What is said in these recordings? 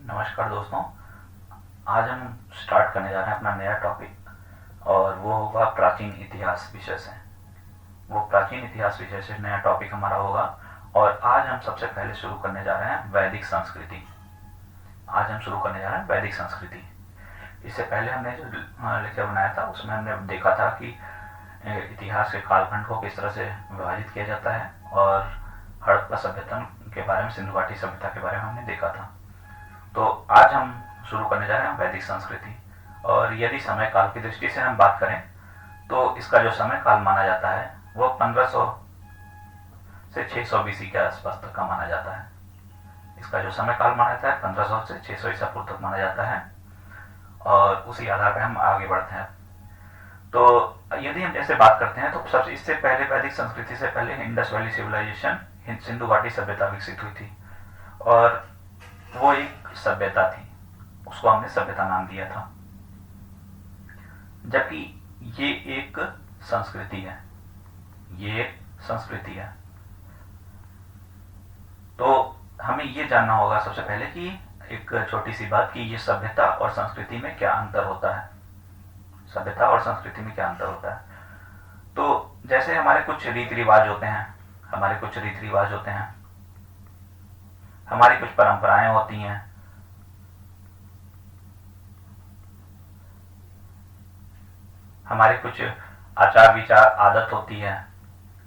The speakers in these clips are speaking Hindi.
नमस्कार दोस्तों। आज हम स्टार्ट करने जा रहे हैं अपना नया टॉपिक और वो होगा प्राचीन इतिहास विषय से। वो प्राचीन इतिहास विषय से नया टॉपिक हमारा होगा और आज हम सबसे पहले शुरू करने जा रहे हैं वैदिक संस्कृति। आज हम शुरू करने जा रहे हैं वैदिक संस्कृति। इससे पहले हमने जो लेक्चर बनाया था उसमें हमने देखा था कि इतिहास के कालखंड को किस तरह से विभाजित किया जाता है और हड़प्पा सभ्यता के बारे में, सिंधु घाटी सभ्यता के बारे में हमने देखा था। तो आज हम शुरू करने जा रहे हैं वैदिक संस्कृति। और यदि समय काल की दृष्टि से हम बात करें तो इसका जो समय काल माना जाता है वो 1500 से 600 बीसी के आसपास तक का माना जाता है। इसका जो समय काल माना जाता है 1500 से 600 ईसा पूर्व तक माना जाता है और उसी आधार पर हम आगे बढ़ते हैं। तो यदि हम जैसे बात करते हैं तो सबसे इससे पहले वैदिक संस्कृति से पहले इंडस वैली सिविलाइजेशन, सिंधु घाटी सभ्यता विकसित हुई थी और वो एक सभ्यता थी, उसको हमने सभ्यता नाम दिया था। जबकि ये एक संस्कृति है, ये एक संस्कृति है। तो हमें ये जानना होगा सबसे पहले कि एक छोटी सी बात कि ये सभ्यता और संस्कृति में क्या अंतर होता है। सभ्यता और संस्कृति में क्या अंतर होता है? तो जैसे हमारे कुछ रीति रिवाज होते हैं, हमारी कुछ परंपराएं होती हैं, हमारे कुछ आचार विचार आदत होती है,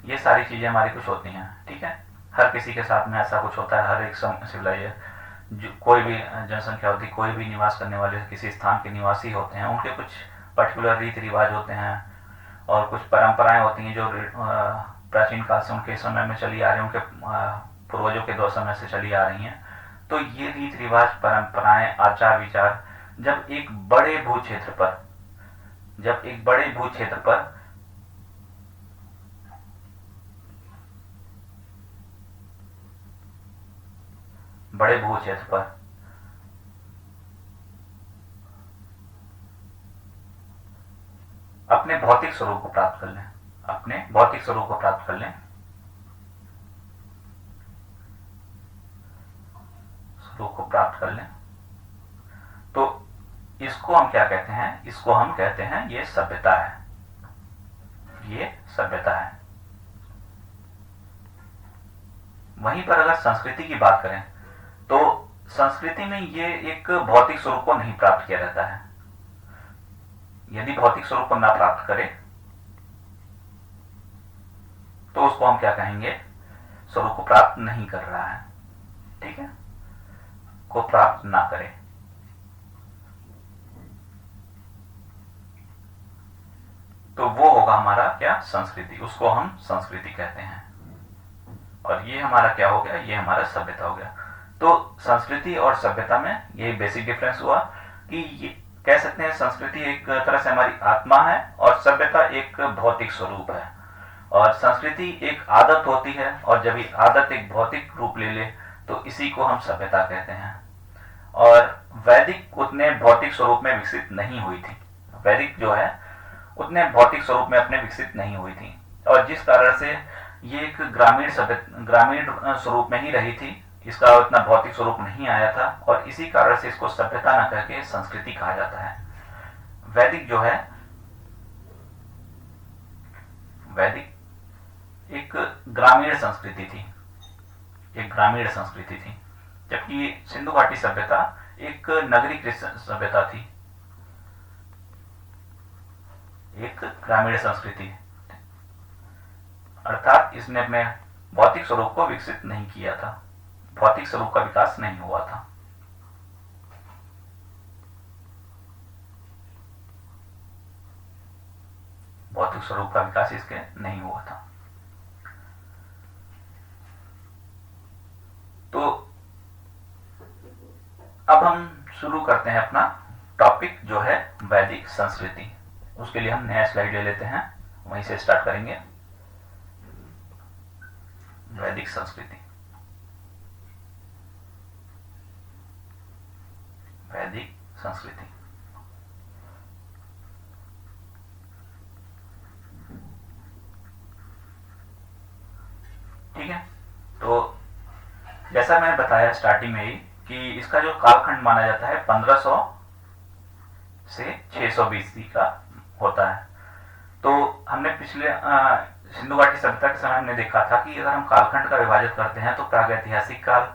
ये सारी चीजें हमारी कुछ होती हैं। ठीक है, हर किसी के साथ में ऐसा कुछ होता है। हर एक सिविलाइजेशन, कोई भी जनसंख्या होती है, कोई भी निवास करने वाले किसी स्थान के निवासी होते हैं, उनके कुछ पर्टिकुलर रीति रिवाज होते हैं और कुछ परंपराएं होती हैं जो प्राचीन काल से उनके समय में चली आ रही हैं, उनके पूर्वजों के दो समय से चली आ रही हैं। तो ये रीति रिवाज, परंपराएं, आचार विचार जब एक बड़े भू क्षेत्र पर अपने भौतिक स्वरूप को प्राप्त कर लें, तो इसको हम क्या कहते हैं? इसको हम कहते हैं ये सभ्यता है, ये सभ्यता है। वहीं पर अगर संस्कृति की बात करें तो संस्कृति में ये एक भौतिक स्वरूप को नहीं प्राप्त किया जाता है। यदि भौतिक स्वरूप को ना प्राप्त करे तो उसको हम क्या कहेंगे? स्वरूप को प्राप्त नहीं कर रहा है। ठीक है, को प्राप्त ना करे तो वो होगा हमारा क्या? संस्कृति। उसको हम संस्कृति कहते हैं। और ये हमारा क्या हो गया? ये हमारा सभ्यता हो गया। तो संस्कृति और सभ्यता में ये बेसिक डिफरेंस हुआ कि ये कह सकते हैं संस्कृति एक तरह से हमारी आत्मा है और सभ्यता एक भौतिक स्वरूप है। और संस्कृति एक आदत होती है और जब ये आदत एक भौतिक रूप ले ले तो इसी को हम सभ्यता कहते हैं। और वैदिक उतने भौतिक स्वरूप में विकसित नहीं हुई थी। वैदिक जो है उतने भौतिक स्वरूप में अपने विकसित नहीं हुई थी और जिस कारण से ये एक ग्रामीण स्वरूप में ही रही थी, इसका उतना भौतिक स्वरूप नहीं आया था और इसी कारण से इसको सभ्यता न कह के संस्कृति कहा जाता है। वैदिक जो है, वैदिक एक ग्रामीण संस्कृति थी, जबकि सिंधु घाटी सभ्यता एक नगरीकृत सभ्यता थी, एक ग्रामीण संस्कृति। अर्थात इसने अपने भौतिक स्वरूप को विकसित नहीं किया था, भौतिक स्वरूप का विकास नहीं हुआ था। भौतिक स्वरूप का विकास इसके नहीं हुआ था। तो अब हम शुरू करते हैं अपना टॉपिक जो है वैदिक संस्कृति। उसके लिए हम नया स्लाइड ले लेते हैं, वहीं से स्टार्ट करेंगे। वैदिक संस्कृति, वैदिक संस्कृति। ठीक है, तो जैसा मैंने बताया स्टार्टिंग में ही कि इसका जो कालखंड माना जाता है 1500 से 600 BC का होता है। तो हमने पिछले सिंधु घाटी सभ्यता के समय हमने देखा था कि अगर हम कालखंड का विभाजन करते हैं तो प्रागैतिहासिक काल,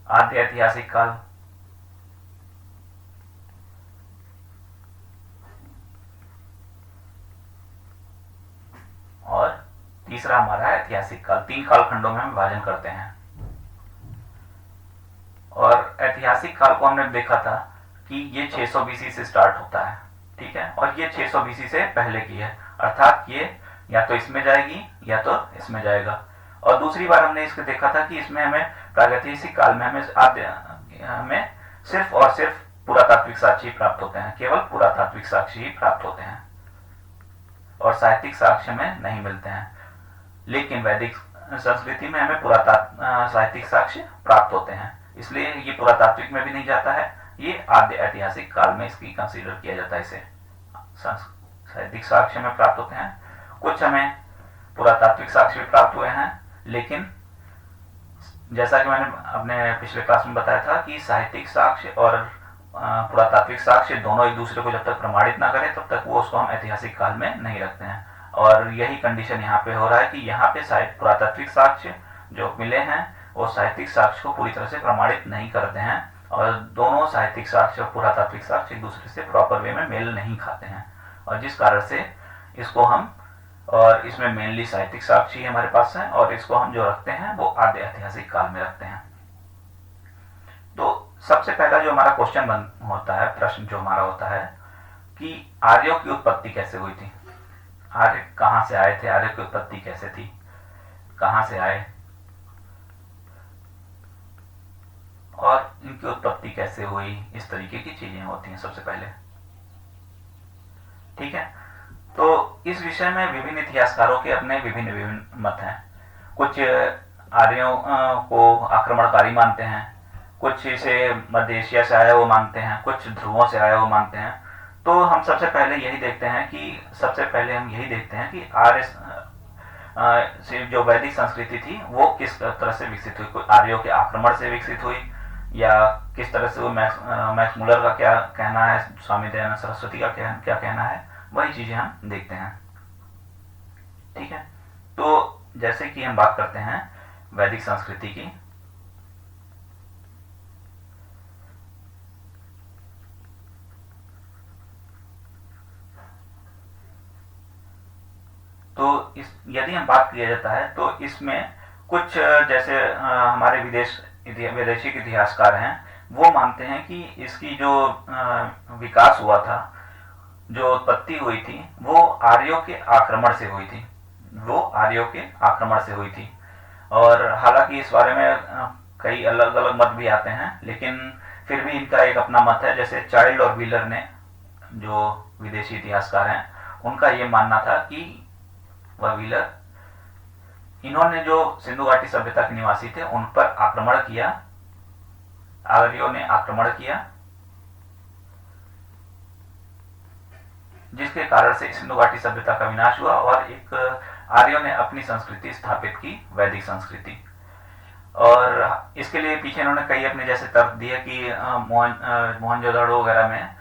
आद्य ऐतिहासिक काल और तीसरा हमारा है ऐतिहासिक काल। 3 कालखंडों में हम विभाजन करते हैं। और ऐतिहासिक काल को हमने देखा था कि ये 600 BC से स्टार्ट होता है, ठीक है, और ये 600 BC से पहले की है, अर्थात ये या तो इसमें जाएगी या तो इसमें जाएगा। और दूसरी बार हमने इसको देखा था कि इसमें हमें प्रागैतिहासिक काल में हमें सिर्फ और सिर्फ पुरातात्विक साक्ष्य प्राप्त होते हैं, केवल पुरातात्विक साक्ष्य ही प्राप्त होते हैं और साहित्यिक साक्ष्य में नहीं मिलते हैं। लेकिन वैदिक संस्कृति में हमें साहित्यिक साक्ष्य प्राप्त होते हैं, इसलिए ये पुरातात्विक में भी नहीं जाता है, ये आद्य ऐतिहासिक काल में इसकी कंसीडर किया जाता है। इसे साहित्यिक साक्ष्य में प्राप्त होते हैं, कुछ हमें पुरातात्विक साक्ष्य भी प्राप्त हुए हैं। लेकिन जैसा कि मैंने अपने पिछले क्लास में बताया था कि साहित्यिक साक्ष्य और पुरातात्विक साक्ष्य दोनों एक दूसरे को जब तक प्रमाणित ना करें तब तक वो उसको हम ऐतिहासिक काल में नहीं रखते हैं। और यही कंडीशन यहाँ पे हो रहा है कि यहाँ पे पुरातात्विक साक्ष्य जो मिले हैं वो साहित्यिक साक्ष्य को पूरी तरह से प्रमाणित नहीं करते हैं, और दोनों साहित्यिक साक्ष्य और पुरातात्विक साक्ष्य एक दूसरे से प्रॉपर वे में मेल नहीं खाते हैं, और जिस कारण से इसको हम, और इसमें मेनली साहित्यिक साक्ष्य हमारे पास है, और इसको हम जो रखते हैं वो आद्य ऐतिहासिक काल में रखते हैं। तो सबसे पहला जो हमारा क्वेश्चन होता है, प्रश्न जो हमारा होता है कि आर्यों की उत्पत्ति कैसे हुई थी, आर्य कहां से आए थे, आर्य की उत्पत्ति कैसे थी, कहां से आए और इनकी उत्पत्ति कैसे हुई, इस तरीके की चीजें होती हैं सबसे पहले, ठीक है। तो इस विषय में विभिन्न इतिहासकारों के अपने विभिन्न विभिन्न मत हैं। कुछ आर्यों को आक्रमणकारी मानते हैं, कुछ इसे मध्य एशिया से आया वो मानते हैं, कुछ ध्रुवों से आया वो मानते हैं। तो हम सबसे पहले यही देखते हैं कि आर्य से जो वैदिक संस्कृति थी वो किस तरह से विकसित हुई, कोई आर्यों के आक्रमण से विकसित हुई या किस तरह से वो मैक्स मुलर का क्या कहना है, स्वामी दयानंद सरस्वती का क्या कहना है, वही चीजें हम देखते हैं, ठीक है। तो जैसे कि हम बात करते हैं वैदिक संस्कृति की, तो यदि हम बात किया जाता है तो इसमें कुछ जैसे हमारे विदेशी इतिहासकार हैं वो मानते हैं कि इसकी जो विकास हुआ था, जो उत्पत्ति हुई थी वो आर्यों के आक्रमण से हुई थी, और हालांकि इस बारे में कई अलग अलग मत भी आते हैं, लेकिन फिर भी इनका एक अपना मत है। जैसे चाइल्ड और व्हीलर ने, जो विदेशी इतिहासकार हैं, उनका ये मानना था कि वह व्हीलर, इन्होंने जो सिंधु घाटी सभ्यता के निवासी थे उन पर आक्रमण किया, आर्यों ने आक्रमण किया, जिसके कारण से सिंधु घाटी सभ्यता का विनाश हुआ और एक आर्यों ने अपनी संस्कृति स्थापित की, वैदिक संस्कृति। और इसके लिए पीछे इन्होंने कई अपने जैसे तर्क दिए कि मोहनजोदड़ो वगैरह में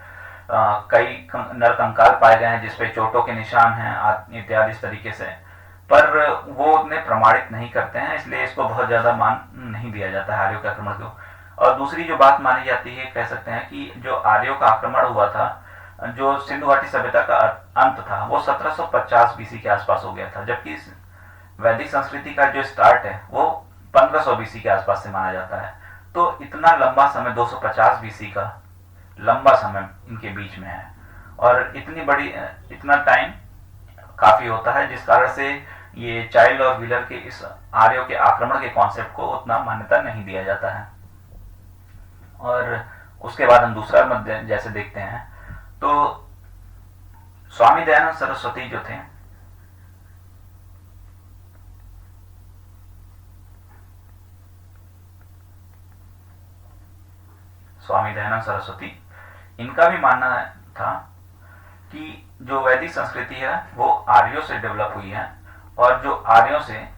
कई नरकंकाल पाए गए हैं जिसपे चोटों के निशान हैं इत्यादि इस तरीके से, पर वो उतने प्रमाणित नहीं करते हैं, इसलिए इसको बहुत ज्यादा मान नहीं दिया जाता है आर्यों के आक्रमण को। और दूसरी जो बात मानी जाती है, कह सकते हैं कि जो आर्यों का आक्रमण हुआ था, जो सिंधु घाटी सभ्यता का अंत था, वो 1750 BC के आसपास हो गया था, जबकि वैदिक संस्कृति का जो स्टार्ट है वो 1500 BC के आसपास से माना जाता है। तो इतना लंबा समय, 250 BC का लंबा समय इनके बीच में है, और इतना टाइम काफी होता है, जिस कारण से ये चाइल्ड और व्हीलर के इस आर्यों के आक्रमण के कॉन्सेप्ट को उतना मान्यता नहीं दिया जाता है। और उसके बाद हम दूसरा मत जैसे देखते हैं तो स्वामी दयानंद सरस्वती जो थे, स्वामी दयानंद सरस्वती, इनका भी मानना था कि जो वैदिक संस्कृति है वो आर्यों से डेवलप हुई है, और जो आर्यों से,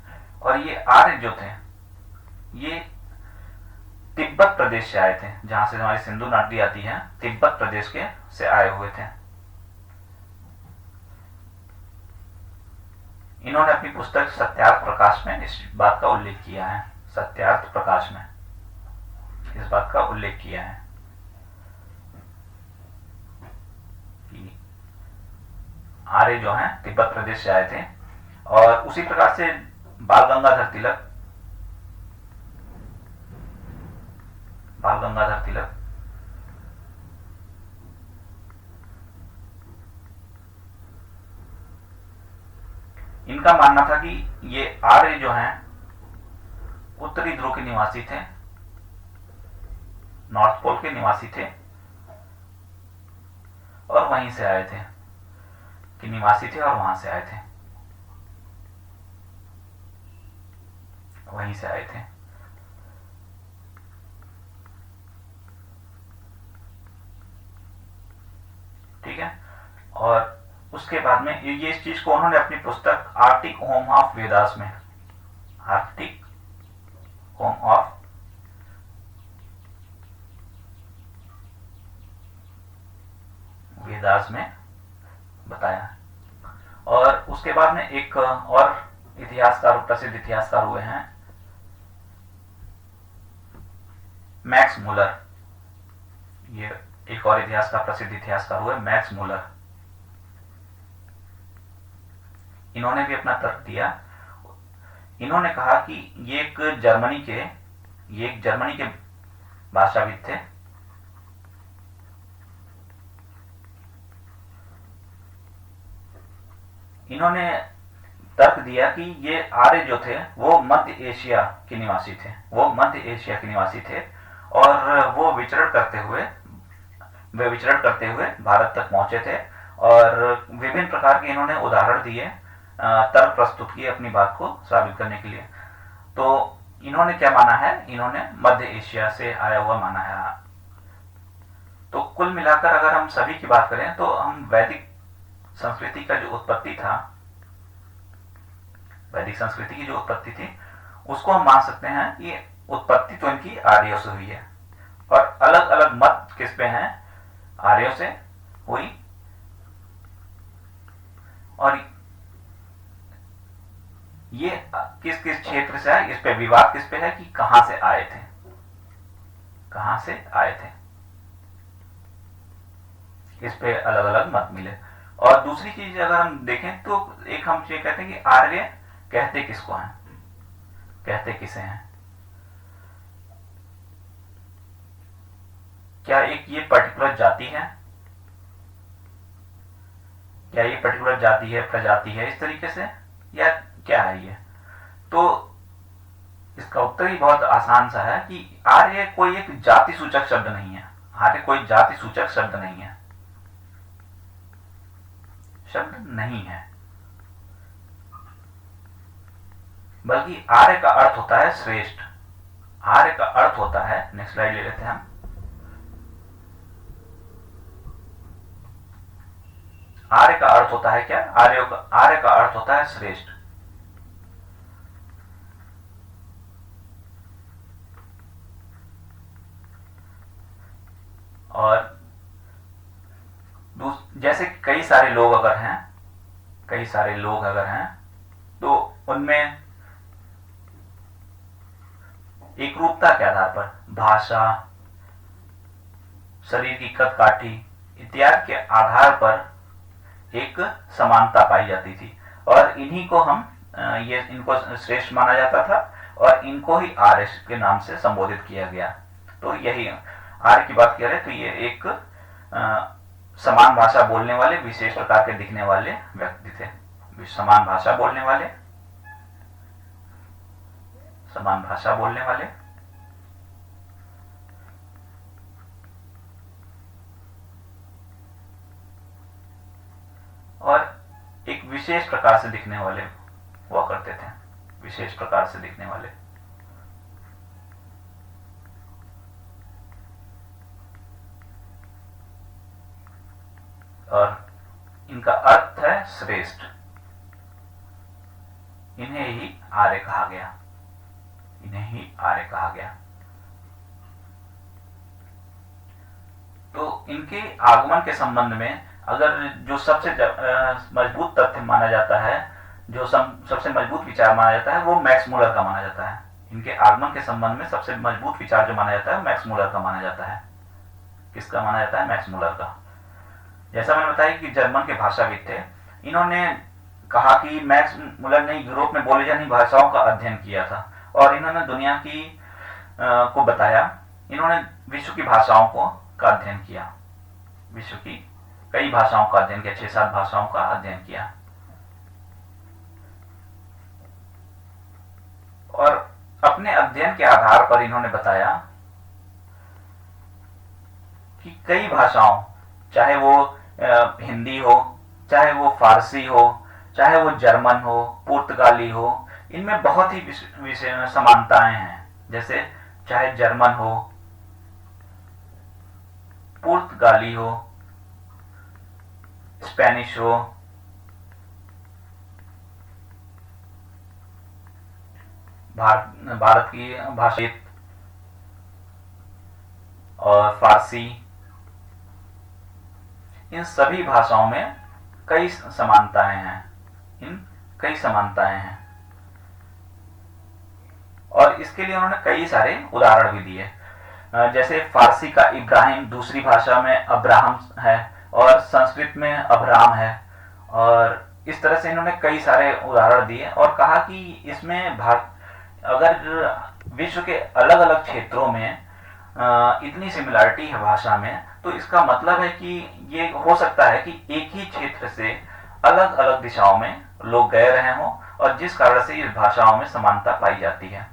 और ये आर्य जो थे ये तिब्बत प्रदेश से आए थे, जहां से हमारी सिंधु नदी आती है, तिब्बत प्रदेश के से आए हुए थे। इन्होंने अपनी पुस्तक सत्यार्थ प्रकाश में इस बात का उल्लेख किया है। सत्यार्थ प्रकाश में इस बात का उल्लेख किया है कि आर्य जो हैं तिब्बत प्रदेश से आए थे। और उसी प्रकार से बाल गंगाधर तिलक इनका मानना था कि ये आर्य जो हैं उत्तरी ध्रुव के निवासी थे, नॉर्थ पोल के निवासी थे, और वहीं से आए थे, कि निवासी थे और वहां से आए थे, वहीं से आए थे। ठीक है। और उसके बाद में ये इस चीज को उन्होंने अपनी पुस्तक आर्टिक होम ऑफ वेदास में, आर्टिक होम ऑफ वेदास में बताया। और उसके बाद में एक और इतिहासकार, प्रसिद्ध इतिहासकार हुए हैं मैक्स मुलर। ये एक और इतिहासकार, प्रसिद्ध इतिहासकार हुए मैक्स मुलर। इन्होंने भी अपना तर्क दिया। इन्होंने कहा कि ये एक जर्मनी के भाषाविद थे। इन्होंने तर्क दिया कि ये आर्य जो थे वो मध्य एशिया के निवासी थे, और वो विचरण करते हुए भारत तक पहुंचे थे, और विभिन्न प्रकार के इन्होंने उदाहरण दिए, तर्क प्रस्तुत किए अपनी बात को साबित करने के लिए। तो इन्होंने क्या माना है, इन्होंने मध्य एशिया से आया हुआ माना है। तो कुल मिलाकर अगर हम सभी की बात करें तो हम वैदिक संस्कृति का जो उत्पत्ति था, वैदिक संस्कृति की जो उत्पत्ति थी, उसको हम मान सकते हैं कि उत्पत्ति तो इनकी आर्यों से हुई है, और अलग अलग मत किस पे हैं, आर्यों से हुई। और ये किस किस क्षेत्र से है, इस पे विवाद किस पे है कि कहां से आए थे, इस पे अलग अलग मत मिले। और दूसरी चीज अगर हम देखें तो एक हम ये कहते हैं कि आर्य कहते किसको हैं, कहते किसे हैं। क्या एक ये पर्टिकुलर जाति है, क्या ये पर्टिकुलर जाति है, प्रजाति है, इस तरीके से, या क्या है ये? तो इसका उत्तर ही बहुत आसान सा है कि आर्य कोई एक जाति सूचक शब्द नहीं है। आर्य कोई जाति सूचक शब्द नहीं है, बल्कि आर्य का अर्थ होता है श्रेष्ठ। आर्य का अर्थ होता है, नेक्स्ट स्लाइड ले लेते हैं हम। आर्य का अर्थ होता है क्या, आर्य का अर्थ होता है श्रेष्ठ। और जैसे कई सारे लोग अगर हैं तो उनमें एक रूपता के आधार पर भाषा, शरीर की कद काठी इत्यादि के आधार पर एक समानता पाई जाती थी, और इन्हीं को हम इनको श्रेष्ठ माना जाता था, और इनको ही आर्य के नाम से संबोधित किया गया। तो यही आर्य की बात करें तो ये एक समान भाषा बोलने वाले, विशेष प्रकार के दिखने वाले व्यक्ति थे। समान भाषा बोलने वाले, और एक विशेष प्रकार से दिखने वाले हुआ करते थे, विशेष प्रकार से दिखने वाले। और इनका अर्थ है श्रेष्ठ, इन्हें ही आर्य कहा गया, इन्हें ही आर्य कहा गया। तो इनके आगमन के संबंध में अगर जो सबसे मजबूत तथ्य माना जाता है, जो सबसे मजबूत विचार माना जाता है, वो मैक्स मूलर का माना जाता है। इनके आगमन के संबंध में सबसे मजबूत विचार जो माना जाता है मैक्स मूलर का माना जाता है। किसका माना जाता है? मैक्स मूलर का। जैसा मैंने बताया कि जर्मन के भाषाविद थे, इन्होंने कहा कि मैक्स मूलर ने यूरोप में बोली जाने भाषाओं का अध्ययन किया था और इन्होंने दुनिया की को बताया। इन्होंने विश्व की भाषाओं का अध्ययन किया, विश्व की कई भाषाओं का अध्ययन किया, 6-7 भाषाओं का अध्ययन किया। और अपने अध्ययन के आधार पर इन्होंने बताया कि कई भाषाओं, चाहे वो हिंदी हो, चाहे वो फारसी हो, चाहे वो जर्मन हो, पुर्तगाली हो, इनमें बहुत ही विषय में समानताएं हैं। जैसे चाहे जर्मन हो, पुर्तगाली हो, स्पेनिश हो, भारत की भाषा और फारसी, इन सभी भाषाओं में कई समानताएं हैं, कई समानताएं हैं। और इसके लिए उन्होंने कई सारे उदाहरण भी दिए। जैसे फारसी का इब्राहिम दूसरी भाषा में अब्राहम है और संस्कृत में अब्राम है। और इस तरह से इन्होंने कई सारे उदाहरण दिए और कहा कि इसमें अगर विश्व के अलग अलग क्षेत्रों में इतनी सिमिलरिटी है भाषा में, तो इसका मतलब है कि ये हो सकता है कि एक ही क्षेत्र से अलग अलग दिशाओं में लोग गए रहे हों और जिस कारण से इस भाषाओं में समानता पाई जाती है।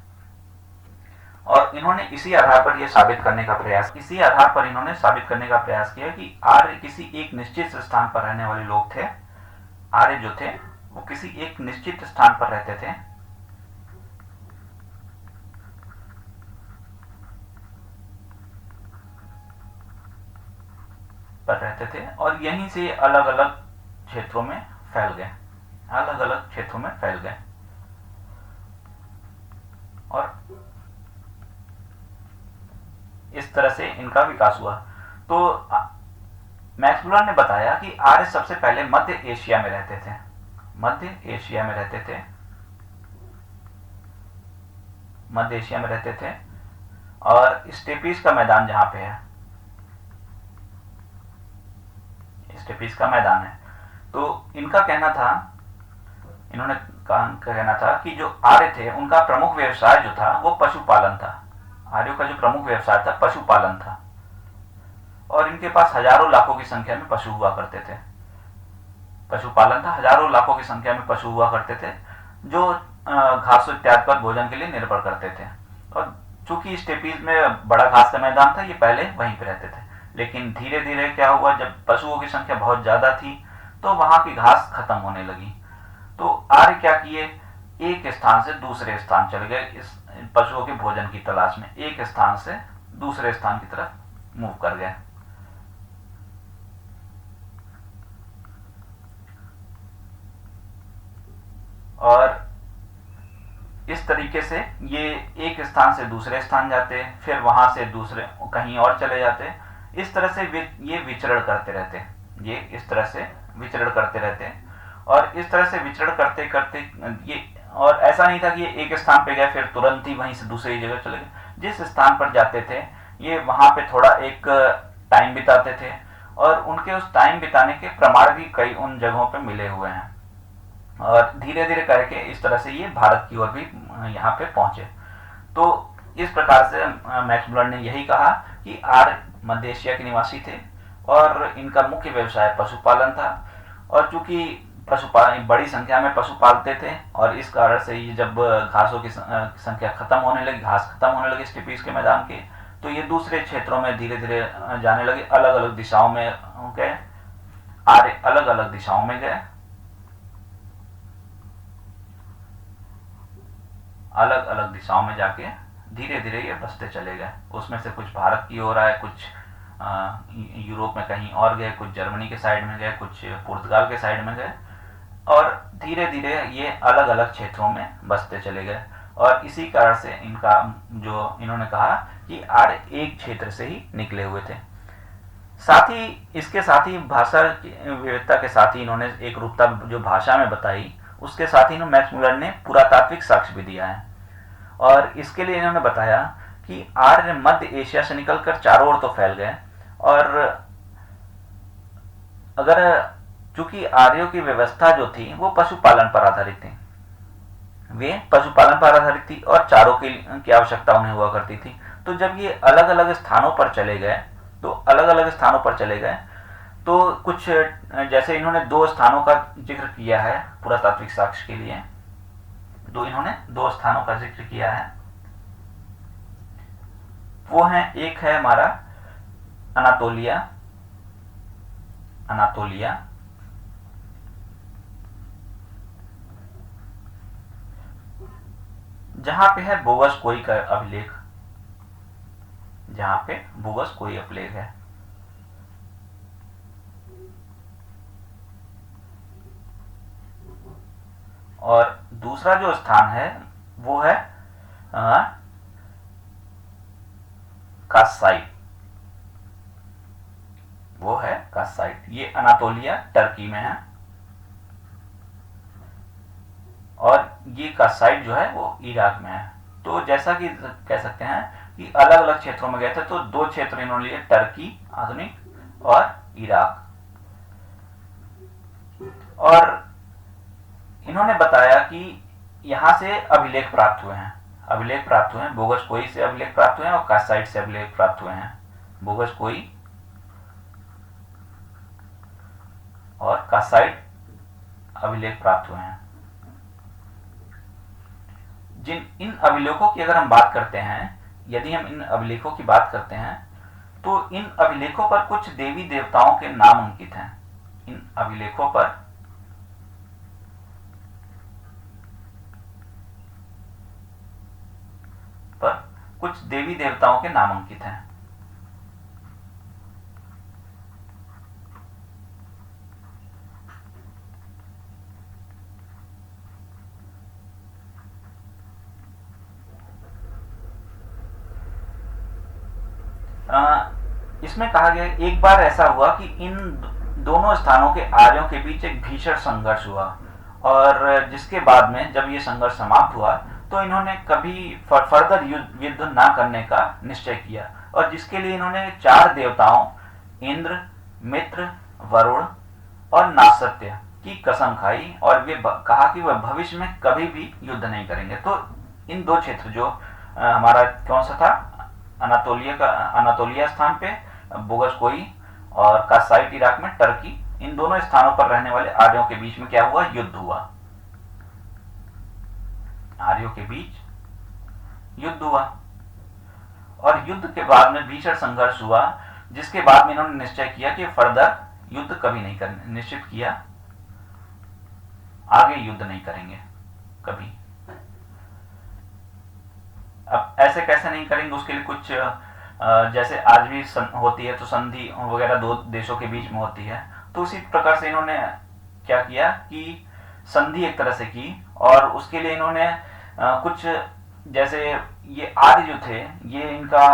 और इन्होंने इसी आधार पर इन्होंने साबित करने का प्रयास किया कि आर्य किसी एक निश्चित स्थान पर रहने वाले लोग थे। आर्य जो थे वो किसी एक निश्चित स्थान पर रहते थे और यहीं से अलग अलग क्षेत्रों में फैल गए, अलग अलग क्षेत्रों में फैल गए। और इस तरह से इनका विकास हुआ। तो मैक्स मूलर ने बताया कि आर्य सबसे पहले मध्य एशिया में रहते थे, मध्य एशिया में रहते थे, मध्य एशिया में रहते थे। और स्टेपीज का मैदान जहां पे है, स्टेपीज का मैदान है, तो इनका कहना था, इन्होंने कहना था कि जो आर्य थे उनका प्रमुख व्यवसाय जो था वो पशुपालन था। आर्यों का जो प्रमुख व्यवसाय था पशुपालन था और इनके पास हजारों लाखों की संख्या में पशु हुआ करते थे। पशुपालन था, हजारों लाखों की संख्या में पशु हुआ करते थे जो घास इत्यादि पर भोजन के लिए निर्भर करते थे। और चूंकि स्टेपीज में बड़ा घास का मैदान था, ये पहले वहीं पे रहते थे। लेकिन धीरे धीरे क्या हुआ, जब पशुओं की संख्या बहुत ज्यादा थी तो वहां की घास खत्म होने लगी। तो आर्य क्या किए, एक स्थान से दूसरे स्थान चले गए इस पशुओं के भोजन की तलाश में, एक स्थान से दूसरे स्थान की तरफ मूव कर गए। और इस तरीके से ये एक स्थान से दूसरे स्थान जाते, फिर वहां से दूसरे कहीं और चले जाते। इस तरह से ये विचरण करते रहते, ये इस तरह से विचरण करते रहते। और इस तरह से विचरण करते करते ये, और ऐसा नहीं था कि ये एक स्थान पे गए फिर तुरंत ही वहीं से दूसरी जगह चले गए। जिस स्थान पर जाते थे ये वहां पे थोड़ा एक टाइम बिताते थे और उनके उस टाइम बिताने के प्रमाण भी कई उन जगहों पे मिले हुए हैं। और धीरे धीरे करके इस तरह से ये भारत की ओर भी यहाँ पे पहुंचे। तो इस प्रकार से मैक्स मूलर ने यही कहा कि आर्य मध्य एशिया के निवासी थे और इनका मुख्य व्यवसाय पशुपालन था। और चूंकि पशुपालन बड़ी संख्या में पशु पालते थे और इस कारण से ये जब घासों की संख्या खत्म होने लगी, घास खत्म होने लगी स्टेपीज के मैदान के, तो ये दूसरे क्षेत्रों में धीरे धीरे जाने लगे, अलग अलग दिशाओं में गए, आर्य अलग अलग दिशाओं में गए, अलग अलग दिशाओं में जाके धीरे धीरे ये बसते चले गए। उसमें से कुछ भारत की ओर आए, कुछ यूरोप में कहीं और गए, कुछ जर्मनी के साइड में गए, कुछ पुर्तगाल के साइड में गए, और धीरे धीरे ये अलग अलग क्षेत्रों में बसते चले गए। और इसी कारण से इनका जो इन्होंने कहा कि आर्य एक क्षेत्र से ही निकले हुए थे। साथ ही इसके साथ ही भाषा की विविधता के साथ ही इन्होंने एक रूपता जो भाषा में बताई, उसके साथ ही मैक्स मुलर ने पुरातात्विक साक्ष्य भी दिया है। और इसके लिए इन्होंने बताया कि आर्य मध्य एशिया से निकलकर चारों ओर तो फैल गए, और अगर चूंकि आर्यों की व्यवस्था जो थी वो पशुपालन पर आधारित थी, वे पशुपालन पर आधारित थी और चारों की आवश्यकता उन्हें हुआ करती थी। तो जब ये अलग अलग स्थानों पर चले गए, तो कुछ जैसे इन्होंने दो स्थानों का जिक्र किया है पुरातात्विक साक्ष्य के लिए, इन्होंने दो स्थानों का जिक्र किया है। वो है, एक है हमारा अनातोलिया जहां पे है बोगस कोई का अभिलेख, है। और दूसरा जो स्थान है वो है कासाइट, ये अनातोलिया टर्की में है। और ये कासाइट जो है वो इराक में है। तो जैसा कि कह सकते हैं कि अलग अलग क्षेत्रों में गए थे, तो दो क्षेत्र इन्होंने लिए, टर्की आधुनिक और इराक। और इन्होंने बताया कि यहां से अभिलेख प्राप्त हुए हैं, बोगस कोई से अभिलेख प्राप्त हुए हैं और कासाइट से अभिलेख प्राप्त हुए हैं। बोगस कोई और कासाइट अभिलेख प्राप्त हुए हैं। इन अभिलेखों की अगर हम बात करते हैं, यदि हम इन अभिलेखों की बात करते हैं, तो इन अभिलेखों पर कुछ देवी देवताओं के नाम अंकित हैं। इन अभिलेखों पर कुछ देवी देवताओं के नाम अंकित हैं। इसमें कहा गया एक बार ऐसा हुआ कि इन दोनों स्थानों के आर्यों के बीच एक भीषण संघर्ष हुआ, और जिसके बाद में जब ये संघर्ष समाप्त हुआ तो इन्होंने कभी फर्दर युद्ध ना करने का निश्चय किया, और जिसके लिए इन्होंने 4 देवताओं इंद्र, मित्र, वरुण और नासत्य की कसम खाई, और वे कहा कि वह भविष्य में कभी भी युद्ध नहीं करेंगे। तो इन दो क्षेत्र जो हमारा कौन सा था, अनातोलिया स्थान पे बोगस कोई और कासाइट इराक में टर्की, इन दोनों स्थानों पर रहने वाले आर्यों के बीच में क्या हुआ, युद्ध हुआ। और युद्ध के बाद में भीषण संघर्ष हुआ, जिसके बाद में इन्होंने निश्चय किया कि फर्दर युद्ध कभी नहीं करने, निश्चित किया आगे युद्ध नहीं करेंगे कभी। अब ऐसे कैसे नहीं करेंगे, उसके लिए कुछ जैसे आज भी होती है तो संधि वगैरह दो देशों के बीच में होती है, तो उसी प्रकार से इन्होंने क्या किया कि संधि एक तरह से की, और उसके लिए इन्होंने कुछ जैसे ये आर्य जो थे, ये इनका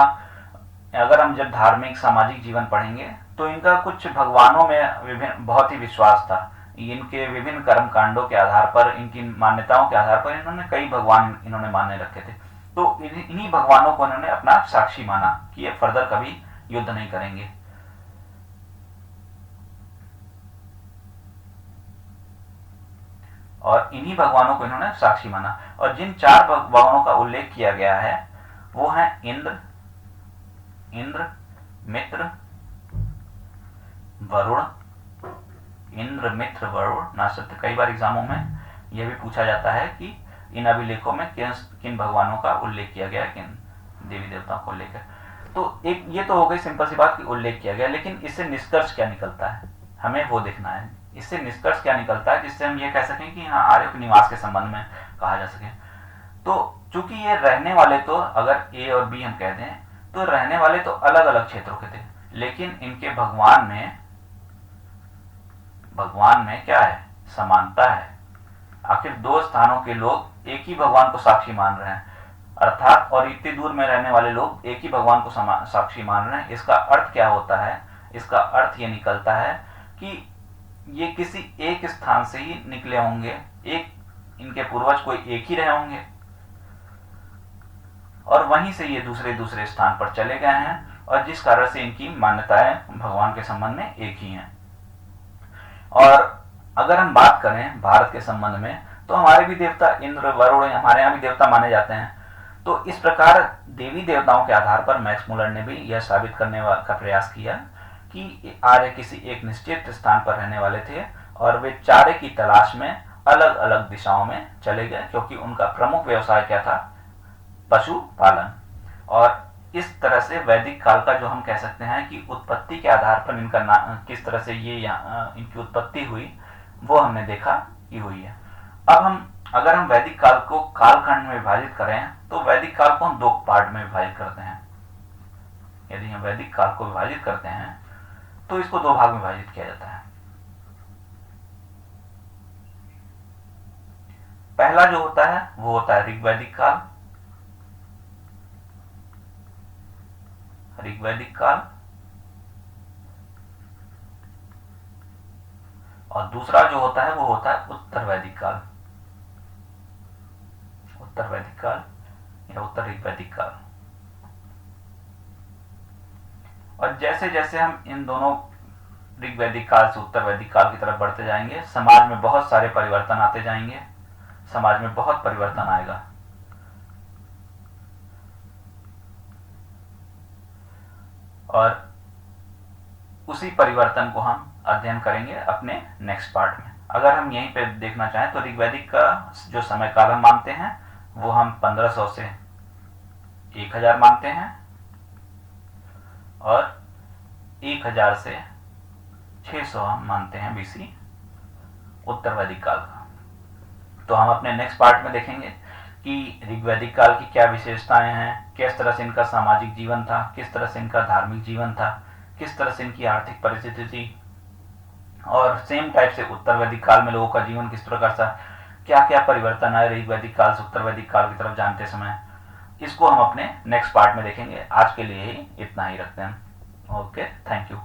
अगर हम जब धार्मिक सामाजिक जीवन पढ़ेंगे तो इनका कुछ भगवानों में बहुत ही विश्वास था। इनके विभिन्न कर्म कांडों के आधार पर, इनकी मान्यताओं के आधार पर इन्होंने कई भगवान इन्होंने मानने रखे थे। तो इन्हीं भगवानों को इन्होंने अपना साक्षी माना कि ये फर्दर कभी युद्ध नहीं करेंगे। और इन्हीं भगवानों को इन्होंने साक्षी माना। और जिन 4 भगवानों का उल्लेख किया गया है वो हैं इंद्र, मित्र, वरुण, नासत्य। कई बार एग्जामों में यह भी पूछा जाता है कि इन अभिलेखों में किन भगवानों का उल्लेख किया गया, किन देवी देवताओं को उल्लेख है। तो एक ये तो हो गई सिंपल सी बात कि उल्लेख किया गया, लेकिन इससे निष्कर्ष क्या निकलता है, हमें वो देखना है। इससे निष्कर्ष क्या निकलता है जिससे हम ये कह सकें कि हाँ, आर्यों के निवास के संबंध में कहा जा सके। तो चूंकि ये रहने वाले, तो अगर ए और बी हम कह दें तो रहने वाले तो अलग अलग क्षेत्रों के थे, लेकिन इनके भगवान में क्या है, समानता है। आखिर दो स्थानों के लोग एक ही भगवान को साक्षी मान रहे हैं, अर्थात और इतनी दूर में रहने वाले लोग एक ही भगवान को साक्षी मान रहे हैं। इसका अर्थ क्या होता है, इसका अर्थ ये निकलता है कि ये किसी एक स्थान से ही निकले होंगे, एक इनके पूर्वज कोई एक ही रहे होंगे और वहीं से ये दूसरे स्थान पर चले गए हैं, और जिस कारण से इनकी मान्यताएं भगवान के संबंध में एक ही हैं। और अगर हम बात करें भारत के संबंध में, तो हमारे भी देवता इंद्र वरुण हमारे यहाँ भी देवता माने जाते हैं। तो इस प्रकार देवी देवताओं के आधार पर मैक्स मुलर ने भी यह साबित करने का प्रयास किया कि आर्य किसी एक निश्चित स्थान पर रहने वाले थे और वे चारे की तलाश में अलग अलग दिशाओं में चले गए, क्योंकि उनका प्रमुख व्यवसाय क्या था, पशुपालन। और इस तरह से वैदिक काल का जो हम कह सकते हैं कि उत्पत्ति के आधार पर इनका किस तरह से ये इनकी उत्पत्ति हुई, वो हमने देखा कि हुई है। अब अगर हम वैदिक काल को कालखंड में विभाजित करें, तो वैदिक काल को हम दो पार्ट में विभाजित करते हैं। यदि हम वैदिक काल को विभाजित करते हैं तो इसको दो भाग में विभाजित किया जाता है। पहला जो होता है वो होता है ऋग्वैदिक काल, और दूसरा जो होता है वो होता है उत्तर वैदिक काल या उत्तर ऋग्वैदिक काल। और जैसे जैसे हम इन दोनों ऋग्वैदिक काल से उत्तर वैदिक काल की तरफ बढ़ते जाएंगे, समाज में बहुत सारे परिवर्तन आते जाएंगे, समाज में बहुत परिवर्तन आएगा। और उसी परिवर्तन को हम अध्ययन करेंगे अपने नेक्स्ट पार्ट में। अगर हम यहीं पे देखना चाहें तो ऋग्वैदिक का जो समय काल हम मानते हैं वो हम 1500 से 1000 मानते हैं, और 1000 से 600 हम मानते हैं बीसी उत्तर वैदिक काल का। तो हम अपने नेक्स्ट पार्ट में देखेंगे कि ऋग्वैदिक काल की क्या विशेषताएं हैं, किस तरह से इनका सामाजिक जीवन था, किस तरह से इनका धार्मिक जीवन था, किस तरह से इनकी आर्थिक परिस्थिति थी, और सेम टाइप से उत्तर वैदिक काल में लोगों का जीवन किस प्रकार से, क्या क्या परिवर्तन आए ऋग्वैदिक काल से उत्तर वैदिक काल की तरफ जानते समय। इसको हम अपने नेक्स्ट पार्ट में देखेंगे। आज के लिए ही इतना ही रखते हैं। Okay, thank you.